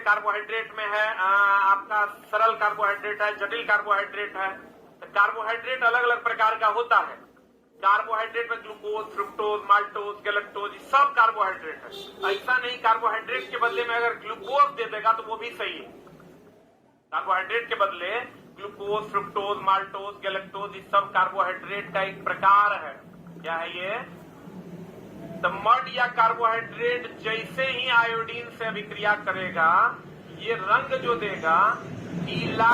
Carbohydrate में है आपका सरल कार्बोहाइड्रेट है, जटिल कार्बोहाइड्रेट है। तो कार्बोहाइड्रेट अलग अलग प्रकार का होता है। कार्बोहाइड्रेट में ग्लूकोज, फ्रुक्टोज, माल्टोज, गैलेक्टोज सब कार्बोहाइड्रेट है। ऐसा नहीं कार्बोहाइड्रेट के बदले में अगर ग्लूकोज दे देगा तो वो भी सही है। कार्बोहाइड्रेट के बदले ग्लूकोज, फ्रुक्टोज, माल्टोज, गैलेक्टोज ये सब कार्बोहाइड्रेट का एक प्रकार है। क्या है ये? तो मड या कार्बोहाइड्रेट जैसे ही आयोडीन से अभिक्रिया करेगा ये रंग जो देगा नीला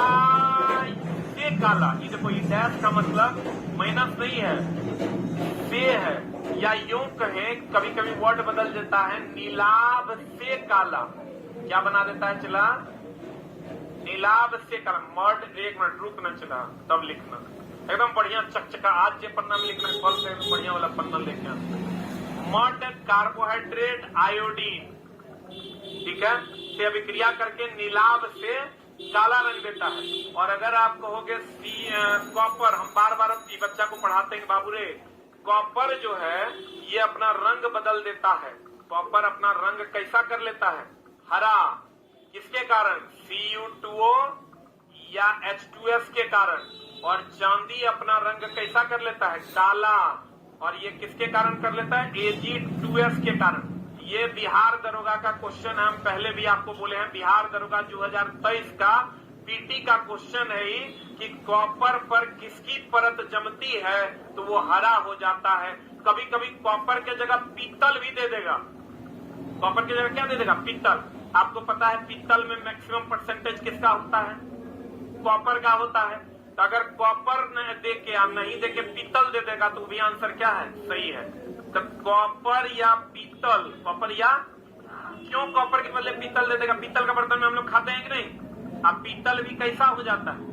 से काला। ये देखो ये डैश का मतलब माइनस नहीं है, से है, या यूं कहें कभी कभी वर्ड बदल देता है नीलाभ से काला। क्या बना देता है? चला नीलाभ से काला। मड, एक मिनट रुकना, चला तब लिखना एकदम बढ़िया चकचका। आज जो पन्ना में लिखना है कल से बढ़िया वाला पन्ना लेके आना। मड कार्बोहाइड्रेट आयोडीन, ठीक है, से अभिक्रिया करके नीलाभ से काला रंग देता है। और अगर आप कहोगे कॉपर, हम बार बार बच्चा को पढ़ाते हैं बाबू रे, कॉपर जो है ये अपना रंग बदल देता है। कॉपर अपना रंग कैसा कर लेता है? हरा। किसके कारण? Cu2O या H2S के कारण। और चांदी अपना रंग कैसा कर लेता है? काला। और ये किसके कारण कर लेता है? Ag2S के कारण। ये बिहार दरोगा का क्वेश्चन है, हम पहले भी आपको बोले हैं, बिहार दरोगा 2023 का पीटी का क्वेश्चन है ही कि कॉपर पर किसकी परत जमती है तो वो हरा हो जाता है। कभी कभी कॉपर के जगह पीतल भी दे देगा। कॉपर की जगह क्या दे देगा? पीतल। आपको पता है पीतल में मैक्सिमम परसेंटेज किसका होता है? कॉपर का होता है। तो अगर कॉपर दे के या नहीं दे के पीतल दे देगा तो भी आंसर क्या है? सही है। तो कॉपर या पीतल, कॉपर या, क्यों कॉपर के बदले पीतल दे देगा? पीतल का बर्तन में हम लोग खाते हैं कि नहीं? अब पीतल भी कैसा हो जाता है?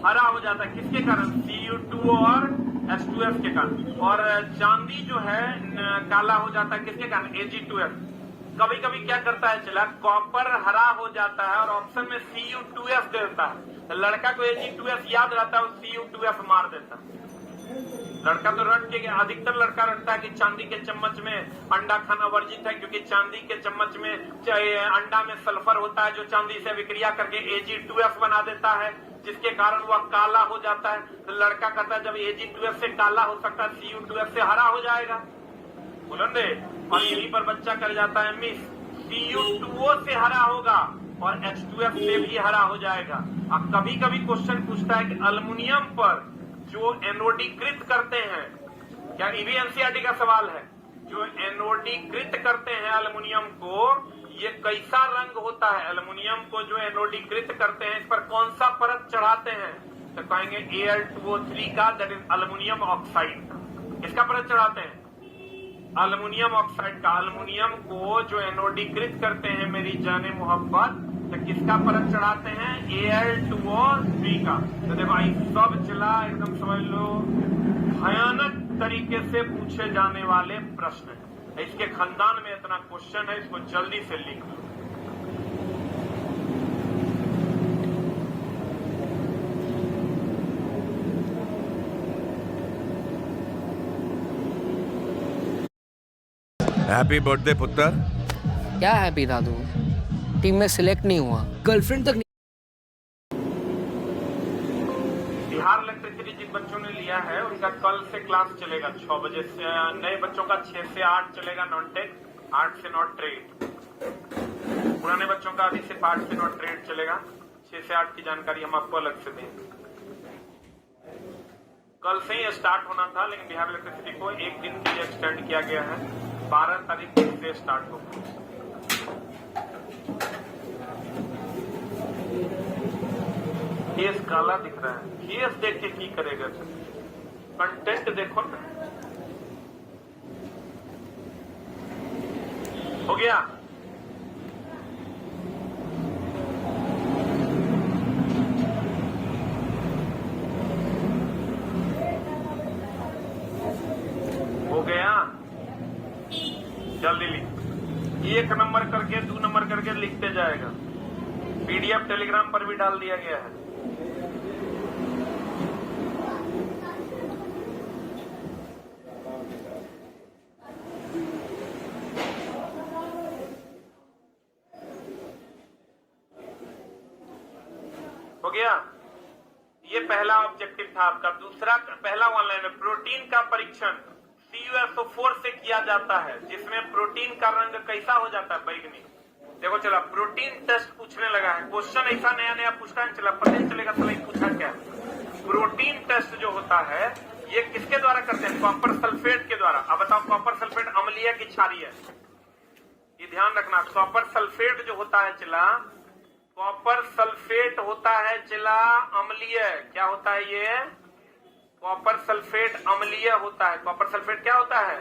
हरा हो जाता है। किसके कारण? Cu2O और H2S के कारण। और चांदी जो है काला हो जाता है किसके कारण? Ag2S। कभी कभी क्या करता है, चला कॉपर हरा हो जाता है और ऑप्शन में Cu2S दे देता है। तो लड़का को Ag2S याद रहता है, Cu2S मार देता है। लड़का तो रट के, अधिकतर लड़का रटता है कि चांदी के चम्मच में अंडा खाना वर्जित है, क्योंकि चांदी के चम्मच में अंडा में सल्फर होता है जो चांदी से विक्रिया करके Ag2S बना देता है, जिसके कारण वह काला हो जाता है। तो लड़का कहता है जब Ag2S से काला हो सकता है Cu2S से हरा हो जाएगा। बोलन दे। और यहीं पर बच्चा कर जाता है मिस, Cu2O से हरा होगा और H2S से भी हरा हो जाएगा। अब कभी कभी क्वेश्चन पूछता है कि अल्युमिनियम पर जो एनोडीकृत करते हैं, क्या ये भी एनसीईआरटी का सवाल है, जो एनोडीकृत करते हैं अल्युमिनियम को, ये कैसा रंग होता है? अल्युमिनियम को जो एनोडीकृत करते हैं इस पर कौन सा परत चढ़ाते हैं? तो कहेंगे Al2O3 का, दैट इज अल्युमिनियम ऑक्साइड का। किसका परत चढ़ाते हैं? अल्युमिनियम ऑक्साइड का। अल्युमिनियम को जो एनोडीकृत करते हैं मेरी जाने मोहब्बत, तो किसका परत चढ़ाते हैं? Al2O3 का। तो देखो भाई सब चला, एकदम समझ लो भयानक तरीके से पूछे जाने वाले प्रश्न है। इसके खानदान में इतना क्वेश्चन है, इसको जल्दी से लिख लो। हैप्पी बर्थडे पुत्र। क्या हैप्पी दादू, टीम में सिलेक्ट नहीं हुआ, गर्लफ्रेंड तक नहीं। बिहार इलेक्ट्रिसिटी जिन बच्चों ने लिया है उनका कल से क्लास चलेगा 6 बजे से। नए बच्चों का 6 से 8 चलेगा नॉन टेक, 8 से नॉट ट्रेड। पुराने बच्चों का अभी सिर्फ 8 से नॉट ट्रेड चलेगा। 6 से 8 की जानकारी हम आपको अलग से देंगे। कल से ही स्टार्ट होना था, लेकिन बिहार इलेक्ट्रिसिटी को एक दिन के लिए एक्सटेंड किया गया है। 12 तारीख से स्टार्ट होगा। केस काला दिख रहा है, केस देख के की करेगा? कंटेंट देखो ना। हो गया? हो गया? जल्दी लिख। 1 नंबर करके 2 नंबर करके लिखते जाएगा। पीडीएफ टेलीग्राम पर भी डाल दिया गया है। गया? ये पहला ऑब्जेक्टिव था आपका। दूसरा, पहला ऑनलाइन में प्रोटीन का परीक्षण CuSO4 से किया जाता है, जिसमें प्रोटीन का रंग कैसा हो जाता है? बैगनी। देखो चला, प्रोटीन टेस्ट पूछने लगा है। क्वेश्चन ऐसा नया नया पूछता है, चला पता नहीं चलेगा चला पूछा क्या। प्रोटीन टेस्ट जो होता है ये किसके द्वारा करते हैं? कॉपर सल्फेट के द्वारा। अब बताओ, कॉपर सल्फेट अम्लीय की क्षारीय? ये ध्यान रखना, कॉपर सल्फेट जो होता है चला, कॉपर सल्फेट होता है चला अम्लीय। क्या होता है ये? कॉपर सल्फेट अम्लीय होता है। कॉपर सल्फेट क्या होता है?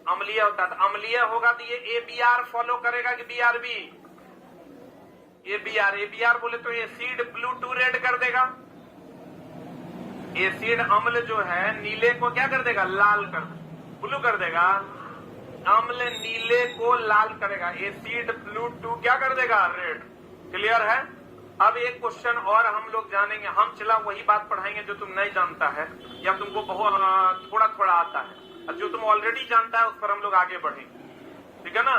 अम्लीय होता है। तो अम्लीय होगा तो ये ABR फॉलो करेगा कि BRB? ABR बोले तो एसिड ब्लू टू रेड कर देगा। एसिड अम्ल जो है नीले को क्या कर देगा? लाल कर, ब्लू कर देगा। अम्ल नीले को लाल करेगा, एसिड ब्लू टू क्या कर देगा? रेड। क्लियर है? अब एक क्वेश्चन और हम लोग जानेंगे। हम चला वही बात पढ़ाएंगे जो तुम नहीं जानता है या तुमको बहुत थोड़ा थोड़ा आता है, और जो तुम ऑलरेडी जानता है उस पर हम लोग आगे बढ़ेंगे। ठीक है ना?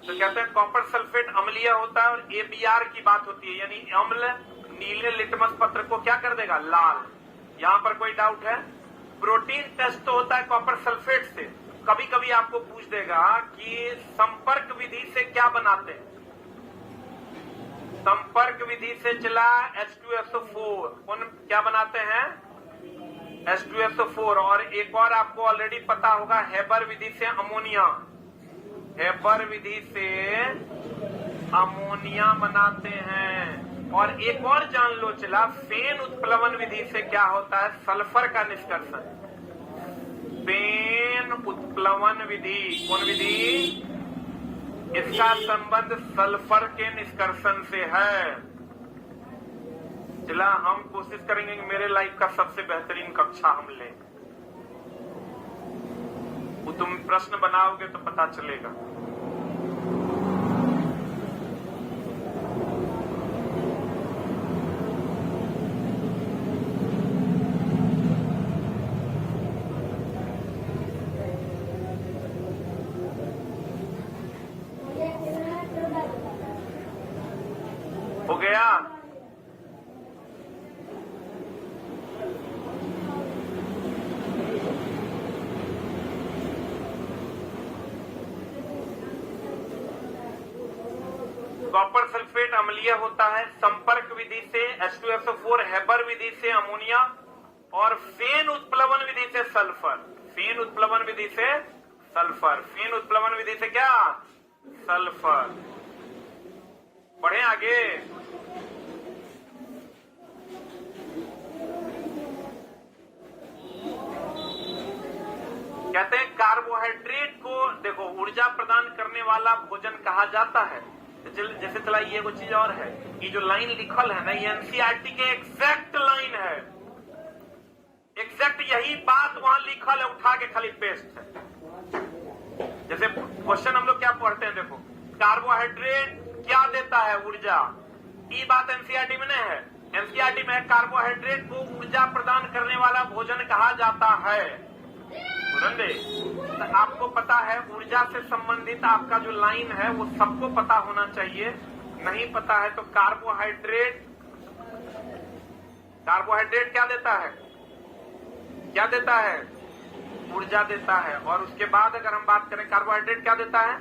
तो कहते हैं कॉपर सल्फेट अम्लीय होता है और ABR की बात होती है, यानी अम्ल नीले लिटमस पत्र को क्या कर देगा? लाल। यहां पर कोई डाउट है? प्रोटीन टेस्ट तो होता है कॉपर सल्फेट से। कभी कभी आपको पूछ देगा कि संपर्क विधि से क्या बनाते हैं? संपर्क विधि से चला H2SO4। कौन क्या बनाते हैं? H2SO4। और एक और आपको ऑलरेडी पता होगा, हेबर विधि से अमोनिया। हेबर विधि से अमोनिया बनाते हैं। और एक और जान लो चला, फेन उत्प्लवन विधि से क्या होता है? सल्फर का निष्कर्षण। फेन उत्प्लवन विधि कौन विधि? इसका संबंध सल्फर के निष्कर्षण से है। चला हम कोशिश करेंगे कि मेरे लाइफ का सबसे बेहतरीन कक्षा हम लें। वो तुम प्रश्न बनाओगे तो पता चलेगा। हो गया? कॉपर सल्फेट अम्लीय होता है संपर्क विधि से H2SO4, हेबर विधि से अमोनिया और फेन उत्प्लवन विधि से सल्फर। फेन उत्प्लवन विधि से सल्फर। फेन उत्प्लवन विधि से क्या? सल्फर। बढ़े आगे। कहते हैं कार्बोहाइड्रेट को देखो ऊर्जा प्रदान करने वाला भोजन कहा जाता है। जैसे चला ये वो चीज और है, ये जो लाइन लिखल है ना, ये NCERT के एग्जैक्ट लाइन है। एग्जैक्ट यही बात वहां लिखल है, उठा के खाली पेस्ट है। जैसे क्वेश्चन हम लोग क्या पढ़ते हैं, देखो कार्बोहाइड्रेट क्या देता है? ऊर्जा। ये बात NCERT में नहीं है। NCERT में कार्बोहाइड्रेट को ऊर्जा प्रदान करने वाला भोजन कहा जाता है। तो आपको पता है ऊर्जा से संबंधित आपका जो लाइन है वो सबको पता होना चाहिए। नहीं पता है तो कार्बोहाइड्रेट क्या देता है? क्या देता है? ऊर्जा देता है। और उसके बाद अगर हम बात करें कार्बोहाइड्रेट क्या देता है?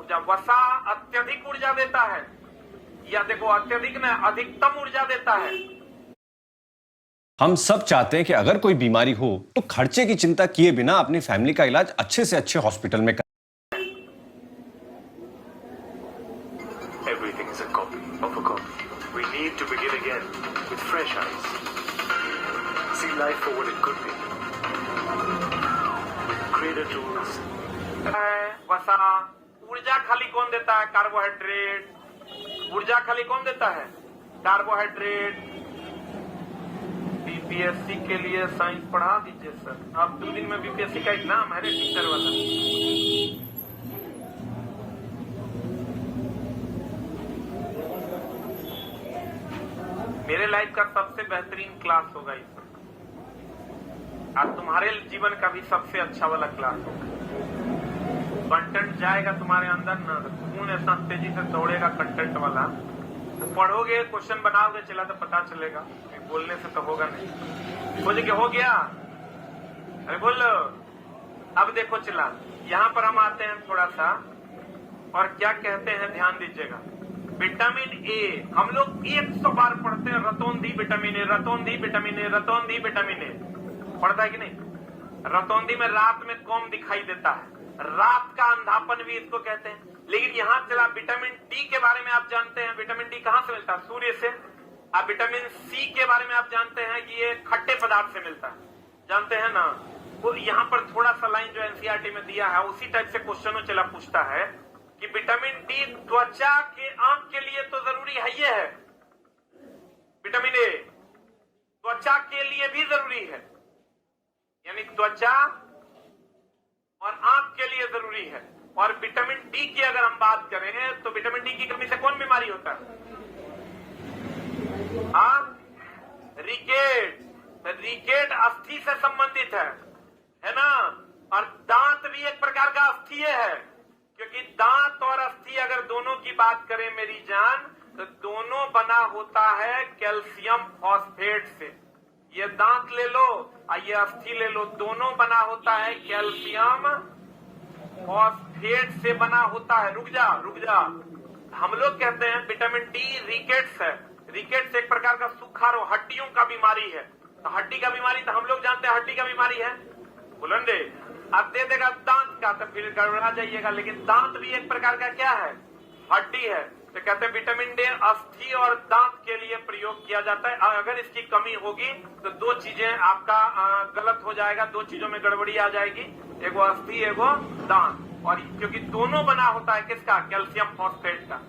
ऊर्जा। वसा अत्यधिक ऊर्जा देता है, या देखो अत्यधिक न अधिकतम ऊर्जा देता है। हम सब चाहते हैं कि अगर कोई बीमारी हो तो खर्चे की चिंता किए बिना अपनी फैमिली का इलाज अच्छे से अच्छे हॉस्पिटल में करें। Everything is a copy of a copy. We need to begin again with fresh eyes. See life for what it could be. With greater tools. वसा। ऊर्जा खाली कौन देता है? कार्बोहाइड्रेट। ऊर्जा खाली कौन देता है? कार्बोहाइड्रेट। बीपीएससी के लिए साइंस पढ़ा दीजिए सर। आप 2 दिन में बीपीएससी का एग्जाम है रे, टीचर वाला। मेरे लाइफ का सबसे बेहतरीन क्लास होगा इस वक्त। आज तुम्हारे जीवन का भी सबसे अच्छा वाला क्लास होगा। कंटेंट जाएगा तुम्हारे अंदर ना, खून ऐसा तेजी से दौड़ेगा कंटेंट वाला। तो पढ़ोगे, क्वेश्चन बनाओगे, चला तो पता चलेगा, बोलने से तो होगा नहीं। बोले कि हो गया, अरे बोलो। अब देखो चला, यहाँ पर हम आते हैं थोड़ा सा, और क्या कहते हैं ध्यान दीजिएगा। विटामिन ए हम लोग 100 बार पढ़ते हैं, रतौंधी विटामिन ए, रतौंधी विटामिन ए, रतौंधी विटामिन ए, पढ़ता है कि नहीं? रतौंधी में रात में कम दिखाई देता है, रात का अंधापन भी इसको कहते हैं। लेकिन यहाँ चला विटामिन डी के बारे में आप जानते हैं, विटामिन डी कहाँ से मिलता है? सूर्य से। अब विटामिन सी के बारे में आप जानते हैं कि ये खट्टे पदार्थ से मिलता है, जानते हैं ना? वो यहाँ पर थोड़ा सा लाइन जो एनसीईआरटी में दिया है उसी टाइप से क्वेश्चन चला पूछता है कि विटामिन डी त्वचा के आंख के लिए तो जरूरी है, ये है विटामिन ए त्वचा के लिए भी जरूरी है, यानी त्वचा और आंख के लिए जरूरी है। और विटामिन डी की अगर हम बात करें तो विटामिन डी की कमी से कौन बीमारी होता है? रिकेट। रिकेट अस्थि से संबंधित है ना? और दांत भी एक प्रकार का अस्थि है, क्योंकि दांत और अस्थि अगर दोनों की बात करें मेरी जान, तो दोनों बना होता है कैल्शियम फॉस्फेट से। ये दांत ले लो और ये अस्थि ले लो, दोनों बना होता है कैल्शियम फॉस्फेट से बना होता है। रुक जा। हम लोग कहते हैं विटामिन डी रिकेट्स है। रिकेट्स एक प्रकार का सूखा रोग, हड्डियों का बीमारी है। तो हड्डी का बीमारी तो हम लोग जानते हैं हड्डी का बीमारी है, बुलंदे। अब दे देगा दांत का तो फिर गड़बड़ा जाइएगा, लेकिन दांत भी एक प्रकार का क्या है? हड्डी है। तो कहते हैं विटामिन डी अस्थि और दांत के लिए प्रयोग किया जाता है। अगर इसकी कमी होगी तो दो चीजें आपका गलत हो जाएगा, दो चीजों में गड़बड़ी आ जाएगी, एगो अस्थि एगो दांत। और क्योंकि दोनों बना होता है किसका? कैल्शियम फॉस्फेट का।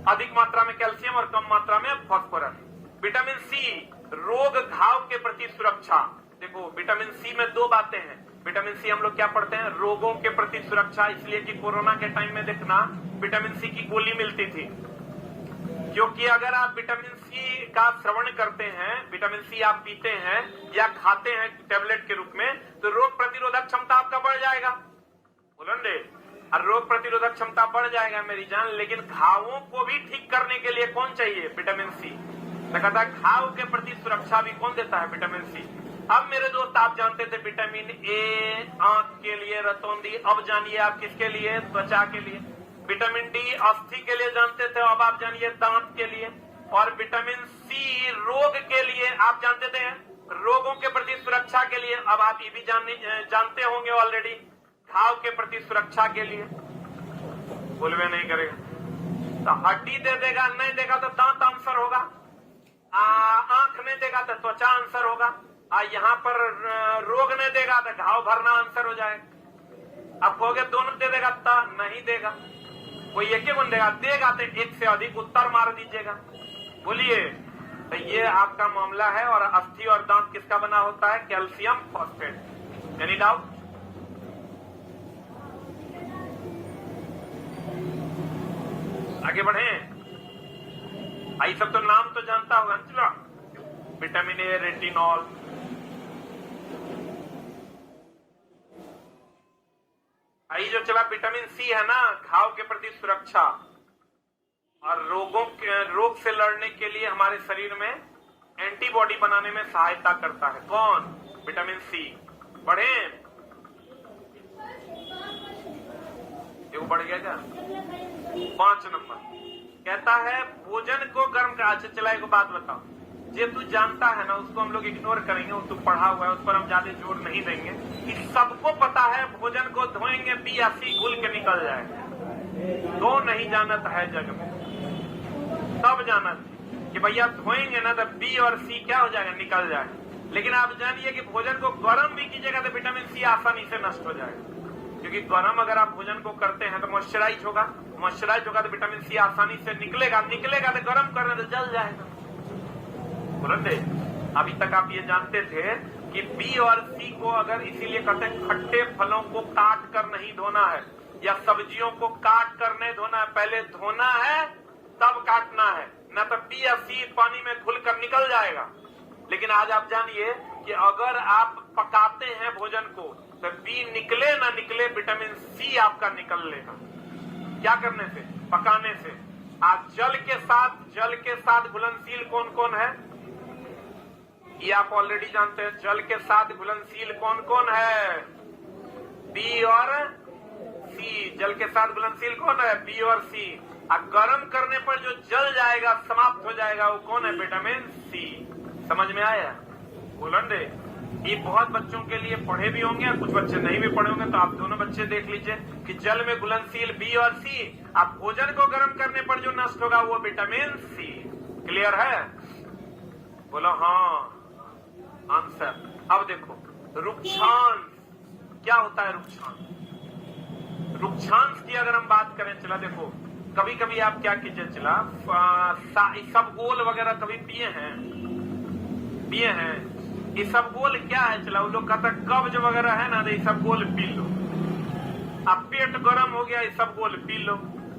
अधिक मात्रा में कैल्शियम और कम मात्रा में फॉस्फोरस। विटामिन सी रोग घाव के प्रति सुरक्षा। देखो विटामिन सी में दो बातें हैं। विटामिन सी हम लोग क्या पढ़ते हैं? रोगों के प्रति सुरक्षा, इसलिए कि कोरोना के टाइम में देखना विटामिन सी की गोली मिलती थी, क्योंकि अगर आप विटामिन सी का श्रवण करते हैं, विटामिन सी आप पीते हैं या खाते हैं टेबलेट के रूप में, तो रोग प्रतिरोधक क्षमता आपका बढ़ जाएगा, बोलेंगे। और रोग प्रतिरोधक क्षमता बढ़ जाएगा मेरी जान। लेकिन घावों को भी ठीक करने के लिए कौन चाहिए? Vitamin C. तो कहता है घाव के प्रति सुरक्षा भी कौन देता है? Vitamin C. अब मेरे दोस्त आप जानते थे विटामिन ए आंख के लिए, रतौंधी। अब जानिए आप किसके लिए? त्वचा के लिए। विटामिन डी अस्थि के लिए जानते थे, अब आप जानिए दांत के लिए। और विटामिन सी रोग के लिए आप जानते थे, रोगों के प्रति सुरक्षा के लिए। अब आप ये भी जानते होंगे ऑलरेडी, घाव के प्रति सुरक्षा के लिए। बोलवे नहीं करेगा तो हड्डी दे देगा, नहीं देगा तो दांत आंसर होगा, आंख नहीं देगा तो त्वचा आंसर होगा, यहाँ पर रोग नहीं देगा तो घाव भरना आंसर हो जाएगा। अब कहोगे दोनों दे देगा तो नहीं देगा, कोई एक ही गुण देगा तो एक से अधिक उत्तर मार दीजिएगा। बोलिए, तो ये आपका मामला है। और अस्थि और दांत किसका बना होता है? Calcium phosphate. Any doubt? आगे बढ़े। आई सब तो नाम तो जानता होगा चलो, विटामिन ए, रेटिनॉल। आई जो चला विटामिन सी है ना, घाव के प्रति सुरक्षा और रोग से लड़ने के लिए हमारे शरीर में एंटीबॉडी बनाने में सहायता करता है। कौन? Vitamin C. बढ़े, बढ़ गया क्या? 5 नंबर कहता है भोजन को गर्म कर। अच्छा चला एक बात बताओ, जे तू जानता है ना उसको हम लोग इग्नोर करेंगे, वो तू पढ़ा हुआ है उस पर हम ज्यादा जोर नहीं देंगे। कि सबको पता है भोजन को धोएंगे बी या सी घुल के निकल जाएगा। तो नहीं जानत है जग में, सब जानत कि भैया धोएंगे ना तो बी और सी क्या हो जाएगा? निकल जाएगा। लेकिन आप जानिए कि भोजन को गर्म भी कीजिएगा तो विटामिन सी आसानी से नष्ट हो जाएगा, क्योंकि गर्म अगर आप भोजन को करते हैं तो मॉइस्चराइज होगा, मॉइस्चराइज होगा तो विटामिन सी आसानी से निकलेगा तो गर्म करने तो जल जाएगा। तुरंत अभी तक आप ये जानते थे कि बी और सी को अगर इसीलिए कहते हैं खट्टे फलों को काट कर नहीं धोना है, या सब्जियों को काट कर नहीं धोना है, पहले धोना है तब काटना है, न तो बी या सी पानी में घुल कर निकल जाएगा। लेकिन आज आप जानिए कि अगर आप पकाते हैं भोजन को तो बी निकले ना निकले विटामिन सी आपका निकल लेगा। क्या करने से? पकाने से। आज जल के साथ घुलनशील कौन कौन है, ये आप ऑलरेडी जानते हैं। जल के साथ घुलनशील कौन कौन है, बी और सी। जल के साथ घुलनशील कौन है, बी और सी। अब गर्म करने पर जो जल जाएगा, समाप्त हो जाएगा, वो कौन है, विटामिन सी। समझ में आया? बोलन रे, ये बहुत बच्चों के लिए पढ़े भी होंगे, कुछ बच्चे नहीं भी पढ़े होंगे, तो आप दोनों बच्चे देख लीजिए कि जल में घुलनशील बी और सी। अब भोजन को गर्म करने पर जो नष्ट होगा वो विटामिन सी। क्लियर है? बोलो हाँ आंसर। अब देखो रुक्षांश क्या होता है। रुक्षांश की अगर हम बात करें, चला देखो कभी कभी आप क्या कीजिए, चला इसबगोल वगैरह कभी पिए हैं। इसबगोल क्या है, चला वो लोग कहता कब्ज वगैरह है ना, तो इसबगोल पी लो। अब पेट गर्म हो गया, इसबगोल पी लो।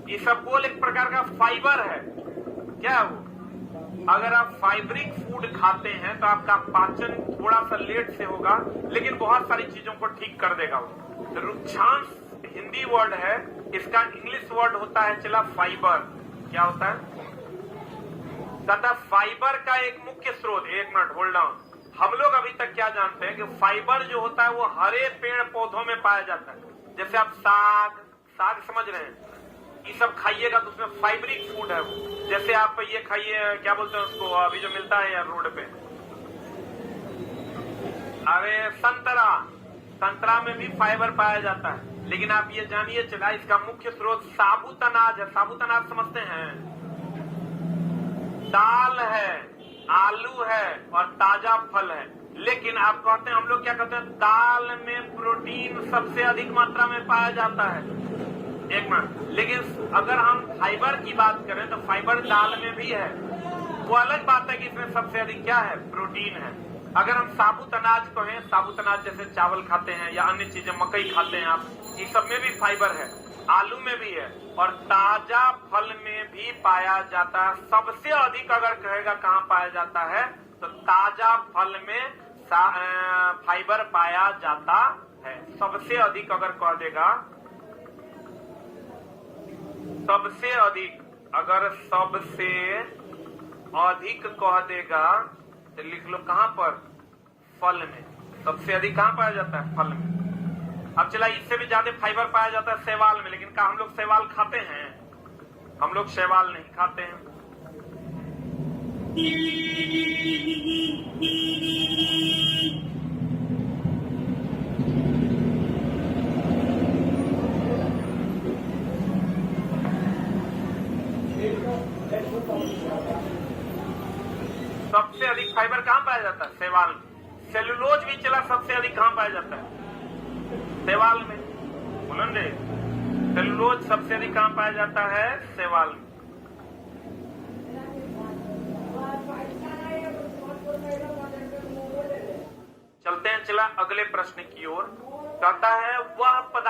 इसबगोल एक प्रकार का फाइबर है। क्या है वो? अगर आप फाइबरिक फूड खाते हैं तो आपका पाचन थोड़ा सा लेट से होगा, लेकिन बहुत सारी चीजों को ठीक कर देगा वो। रुक्षांश हिंदी वर्ड है, इसका इंग्लिश वर्ड होता है चला फाइबर। क्या होता है? तथा फाइबर का एक मुख्य स्रोत, एक मिनट होल्ड ऑन। हम लोग अभी तक क्या जानते हैं कि फाइबर जो होता है वो हरे पेड़ पौधों में पाया जाता है। जैसे आप साग समझ रहे हैं, ये सब खाइएगा तो उसमें फाइबरिक फूड है वो। जैसे आप ये खाइए, क्या बोलते हैं उसको, अभी जो मिलता है यार रोड पे, अरे संतरा में भी फाइबर पाया जाता है। लेकिन आप ये जानिए चला, इसका मुख्य स्रोत साबुत अनाज है। साबुत अनाज समझते हैं? दाल है, आलू है और ताजा फल है। लेकिन आप कहते हैं, हम लोग क्या कहते हैं, दाल में प्रोटीन सबसे अधिक मात्रा में पाया जाता है। एक मिनट, लेकिन अगर हम फाइबर की बात करें तो फाइबर दाल में भी है। वो अलग बात है कि इसमें सबसे अधिक क्या है, प्रोटीन है। अगर हम साबुत अनाज कहें, साबुत अनाज जैसे चावल खाते हैं या अन्य चीजें, मकई खाते हैं आप, ये सब में भी फाइबर है, आलू में भी है और ताजा फल में भी पाया जाता है। सबसे अधिक अगर कहेगा कहाँ पाया जाता है, तो ताजा फल में फाइबर पाया जाता है। सबसे अधिक अगर कह देगा, सबसे अधिक कह देगा तो लिख लो कहां पर, फल में। सबसे अधिक कहां पाया जाता है, फल में। अब चला, इससे भी ज्यादा फाइबर पाया जाता है शैवाल में। लेकिन क्या हम लोग शैवाल खाते हैं? हम लोग शैवाल नहीं खाते हैं। सबसे अधिक फाइबर कहां पाया जाता है, शैवाल में। सेलुलोज भी चला सबसे अधिक कहां पाया जाता है, शैवाल में। बोलन रे, सेलुलोज सबसे अधिक कहां पाया जाता है, शैवाल में। चलते हैं चला अगले प्रश्न की ओर। कहता है वह पदार्थ